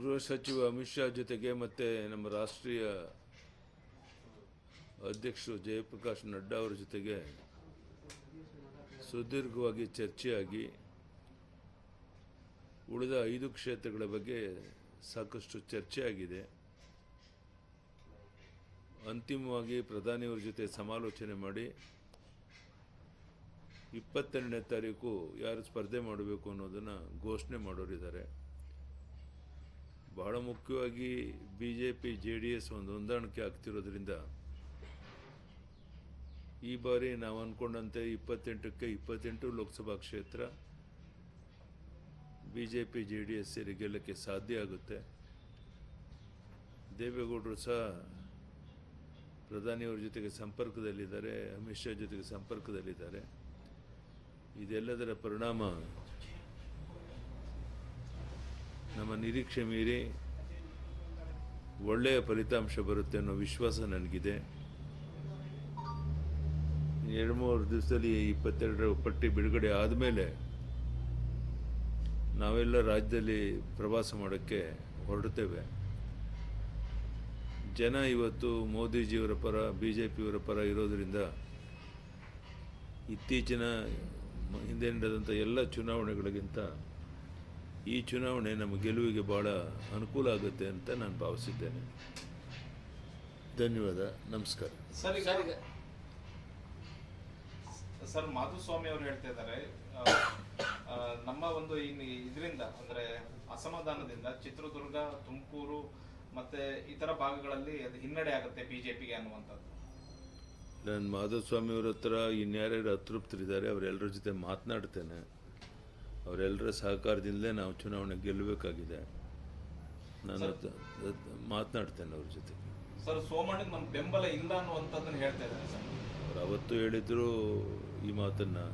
ಗೃಹ ಸಚಿವ ಅಮಿತ್ ಶಾ ಜೊತೆಗೆ ಮತ್ತು ನಮ್ಮ ರಾಷ್ಟ್ರೀಯ ಅಧ್ಯಕ್ಷರು ಜಯಪ್ರಕಾಶ್ ನಡ್ಡಾ ಅವರ ಜೊತೆಗೆ ಸುದೀರ್ಘವಾಗಿ ಚರ್ಚೆಯಾಗಿ ಉಳಿದ 5 ಕ್ಷೇತ್ರಗಳ ಬಗ್ಗೆ ಸಾಕಷ್ಟು ಚರ್ಚೆ ಆಗಿದೆ. ಅಂತಿಮವಾಗಿ ಪ್ರಧಾನಿಯವರ ಜೊತೆ ಸಮಾಲೋಚನೆ ಮಾಡಿ 22ನೇ ತಾರೀಕು ಯಾರು ಸ್ಪರ್ಧೆ ಮಾಡಬೇಕು ಅನ್ನೋದನ್ನು ಘೋಷಣೆ ಮಾಡೋರಿದ್ದಾರೆ. ಬಹಳ ಮುಖ್ಯವಾಗಿ BJP JDS ಒಂದು ಹೊಂದಾಣಿಕೆ ಆಗ್ತಿರೋದ್ರಿಂದ ಈ ಬಾರಿ ನಾವು ಅಂದ್ಕೊಂಡಂತೆ 28ಕ್ಕೆ 28 ಲೋಕಸಭಾ ಕ್ಷೇತ್ರ BJP JDS ಸೇರಿ ಗೆಲ್ಲಕ್ಕೆ ಸಾಧ್ಯ ಆಗುತ್ತೆ. ದೇವೇಗೌಡರು ಸಹ ಪ್ರಧಾನಿಯವರ ಜೊತೆಗೆ ಸಂಪರ್ಕದಲ್ಲಿದ್ದಾರೆ, ಅಮಿತ್ ಶಾ ಜೊತೆಗೆ ಸಂಪರ್ಕದಲ್ಲಿದ್ದಾರೆ. ಇದೆಲ್ಲದರ ಪರಿಣಾಮ ನಮ್ಮ ನಿರೀಕ್ಷೆ ಮೀರಿ ಒಳ್ಳೆಯ ಫಲಿತಾಂಶ ಬರುತ್ತೆ ಅನ್ನೋ ವಿಶ್ವಾಸ ನನಗಿದೆ. 2-3 ದಿವಸದಲ್ಲಿ 22ರ ಪಟ್ಟಿ ಬಿಡುಗಡೆ ಆದಮೇಲೆ ನಾವೆಲ್ಲ ರಾಜ್ಯದಲ್ಲಿ ಪ್ರವಾಸ ಮಾಡೋಕ್ಕೆ ಹೊರಡ್ತೇವೆ. ಜನ ಇವತ್ತು ಮೋದಿಜಿಯವರ ಪರ, BJPಯವರ ಪರ ಇರೋದರಿಂದ ಇತ್ತೀಚಿನ ಹಿಂದೆ ನಡೆದಂಥ ಎಲ್ಲ ಚುನಾವಣೆಗಳಿಗಿಂತ ಈ ಚುನಾವಣೆ ನಮ್ಮ ಗೆಲುವಿಗೆ ಭಾಳ ಅನುಕೂಲ ಆಗುತ್ತೆ ಅಂತ ನಾನು ಭಾವಿಸಿದ್ದೇನೆ. ಧನ್ಯವಾದ, ನಮಸ್ಕಾರ. ಸರ್, ಮಾಧುಸ್ವಾಮಿ ಅವರು ಹೇಳ್ತಾ ಇದ್ದಾರೆ, ನಮ್ಮ ಒಂದು ಇದರಿಂದ ಅಂದರೆ ಅಸಮಾಧಾನದಿಂದ ಚಿತ್ರದುರ್ಗ, ತುಮಕೂರು ಮತ್ತೆ ಇತರ ಭಾಗಗಳಲ್ಲಿ ಅದು ಹಿನ್ನಡೆ ಆಗುತ್ತೆ BJPಗೆ ಅನ್ನುವಂಥದ್ದು. ನಾನು ಮಾಧುಸ್ವಾಮಿಯವರ ಹತ್ರ ಇನ್ಯಾರ್ಯಾರು ಅತೃಪ್ತರಿದ್ದಾರೆ ಅವರೆಲ್ಲರ ಜೊತೆ ಮಾತನಾಡ್ತೇನೆ. ಅವರೆಲ್ಲರ ಸಹಕಾರದಿಂದಲೇ ನಾವು ಚುನಾವಣೆ ಗೆಲ್ಲಬೇಕಾಗಿದೆ. ನಾನು ಮಾತನಾಡ್ತೇನೆ ಅವ್ರ ಜೊತೆ. ಸರ್, ಸೋಮಣ್ಣಗೆ ನಮ್ಮ ಬೆಂಬಲ ಇಲ್ಲ ಅನ್ನುವಂಥದ್ದನ್ನು ಹೇಳ್ತಾ ಇದ್ದಾರೆ ಸರ್. ಅವ್ರು ಅವತ್ತು ಹೇಳಿದ್ರು ಈ ಮಾತನ್ನು.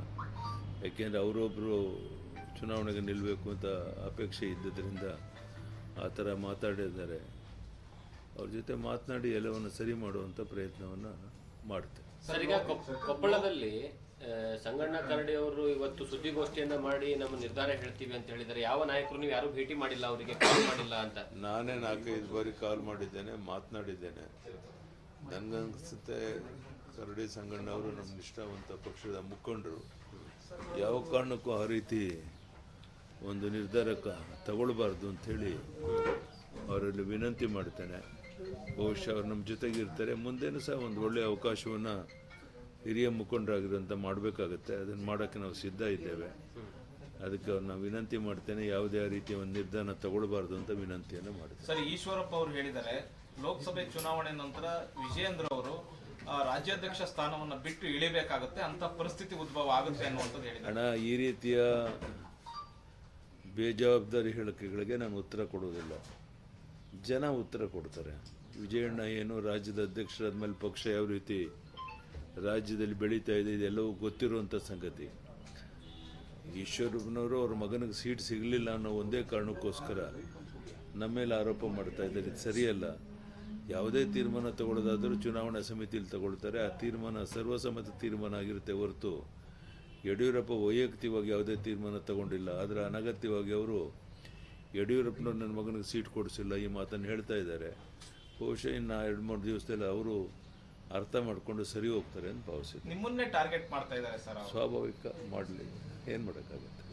ಯಾಕೆಂದರೆ ಅವರೊಬ್ಬರು ಚುನಾವಣೆಗೆ ನಿಲ್ಲಬೇಕು ಅಂತ ಅಪೇಕ್ಷೆ ಇದ್ದದ್ರಿಂದ ಆ ಥರ ಮಾತಾಡಿದ್ದಾರೆ. ಅವ್ರ ಜೊತೆ ಮಾತನಾಡಿ ಎಲ್ಲವನ್ನು ಸರಿ ಮಾಡುವಂಥ ಪ್ರಯತ್ನವನ್ನು ಮಾಡ್ತೇವೆ. ಸರ್, ಈಗ ಕೊಪ್ಪಳದಲ್ಲಿ ಸಂಗಣ್ಣ ಕರಡಿ ಅವರು ಇವತ್ತು ಸುದ್ದಿಗೋಷ್ಠಿಯನ್ನ ಮಾಡಿ ನಮ್ಮ ನಿರ್ಧಾರ ಹೇಳ್ತೀವಿ ಅಂತ ಹೇಳಿದ್ದಾರೆ. ಯಾವ ನಾಯಕರು ನೀವು ಯಾರು ಭೇಟಿ ಮಾಡಿಲ್ಲ, ಅವರಿಗೆ ಕಾಲ್ ಮಾಡಿಲ್ಲ ಅಂತ? ನಾನೇ 4-5 ಬಾರಿ ಕಾಲ್ ಮಾಡಿದ್ದೇನೆ, ಮಾತನಾಡಿದ್ದೇನೆ. ನನಗನ್ಸುತ್ತೆ ಕರಡಿ ಸಂಗಣ್ಣ ಅವರು ನಮ್ಮ ನಿಷ್ಠಾವಂತ ಪಕ್ಷದ ಮುಖಂಡರು. ಯಾವ ಕಾರಣಕ್ಕೂ ಆ ರೀತಿ ಒಂದು ನಿರ್ಧಾರಕ್ಕೆ ತಗೊಳ್ಬಾರ್ದು ಅಂಥೇಳಿ ಅವರಲ್ಲಿ ವಿನಂತಿ ಮಾಡ್ತೇನೆ. ಬಹುಶಃ ಅವ್ರು ನಮ್ಮ ಜೊತೆಗೆ ಇರ್ತಾರೆ. ಮುಂದೇನೂ ಸಹ ಒಂದು ಒಳ್ಳೆಯ ಅವಕಾಶವನ್ನು ಹಿರಿಯ ಮುಖಂಡರಾಗಿರೋಂಥ ಮಾಡಬೇಕಾಗತ್ತೆ. ಅದನ್ನು ಮಾಡೋಕ್ಕೆ ನಾವು ಸಿದ್ಧ ಇದ್ದೇವೆ. ಅದಕ್ಕೆ ಅವ್ರು ನಾವು ವಿನಂತಿ ಮಾಡ್ತೇನೆ, ಯಾವುದೇ ರೀತಿಯ ಒಂದು ನಿರ್ಧಾರ ತಗೊಳ್ಬಾರ್ದು ಅಂತ ವಿನಂತಿಯನ್ನು ಮಾಡ್ತೇನೆ. ಸರ್, ಈಶ್ವರಪ್ಪ ಅವರು ಹೇಳಿದ್ದಾರೆ, ಲೋಕಸಭೆ ಚುನಾವಣೆ ನಂತರ ವಿಜಯೇಂದ್ರ ಅವರು ರಾಜ್ಯಾಧ್ಯಕ್ಷ ಸ್ಥಾನವನ್ನು ಬಿಟ್ಟು ಇಳಿಬೇಕಾಗುತ್ತೆ, ಅಂತ ಪರಿಸ್ಥಿತಿ ಉದ್ಭವ ಆಗುತ್ತೆ ಅನ್ನುವಂಥದ್ದು ಹೇಳಿದ್ದಾರೆ. ಅಣ್ಣ, ಈ ರೀತಿಯ ಬೇಜವಾಬ್ದಾರಿ ಹೇಳಿಕೆಗಳಿಗೆ ನಾನು ಉತ್ತರ ಕೊಡೋದಿಲ್ಲ. ಜನ ಉತ್ತರ ಕೊಡ್ತಾರೆ. ವಿಜಯಣ್ಣ ಏನು ರಾಜ್ಯದ ಅಧ್ಯಕ್ಷರಾದ ಮೇಲೆ ಪಕ್ಷ ಯಾವ ರೀತಿ ರಾಜ್ಯದಲ್ಲಿ ಬೆಳೀತಾ ಇದೆ ಇದೆಲ್ಲವೂ ಗೊತ್ತಿರುವಂಥ ಸಂಗತಿ. ಈಶ್ವರಪ್ಪನವರು ಅವ್ರ ಮಗನಿಗೆ ಸೀಟ್ ಸಿಗಲಿಲ್ಲ ಅನ್ನೋ ಒಂದೇ ಕಾರಣಕ್ಕೋಸ್ಕರ ನಮ್ಮ ಮೇಲೆ ಆರೋಪ ಮಾಡ್ತಾ ಇದ್ದಾರೆ. ಇದು ಸರಿಯಲ್ಲ. ಯಾವುದೇ ತೀರ್ಮಾನ ತಗೊಳ್ಳೋದಾದರೂ ಚುನಾವಣಾ ಸಮಿತಿಯಲ್ಲಿ ತಗೊಳ್ತಾರೆ. ಆ ತೀರ್ಮಾನ ಸರ್ವಸಮ್ಮತ ತೀರ್ಮಾನ ಆಗಿರುತ್ತೆ ಹೊರತು ಯಡಿಯೂರಪ್ಪ ವೈಯಕ್ತಿಕವಾಗಿ ಯಾವುದೇ ತೀರ್ಮಾನ ತಗೊಂಡಿಲ್ಲ. ಆದರೆ ಅನಗತ್ಯವಾಗಿ ಅವರು ಯಡಿಯೂರಪ್ಪನವ್ರು ನನ್ನ ಮಗನಿಗೆ ಸೀಟ್ ಕೊಡಿಸಿಲ್ಲ ಈ ಮಾತನ್ನು ಹೇಳ್ತಾ ಇದ್ದಾರೆ. ಬಹುಶಃ ಇನ್ನು 2-3 ದಿವಸದಲ್ಲಿ ಅವರು ಅರ್ಥ ಮಾಡಿಕೊಂಡು ಸರಿ ಹೋಗ್ತಾರೆ ಅಂತ ಭಾವಿಸಿದ್ರು. ನಿಮ್ಮನ್ನೇ ಟಾರ್ಗೆಟ್ ಮಾಡ್ತಾ ಇದ್ದಾರೆ ಸರ್. ಸ್ವಾಭಾವಿಕ, ಮಾಡಲಿ, ಏನು ಮಾಡೋಕ್ಕಾಗುತ್ತೆ.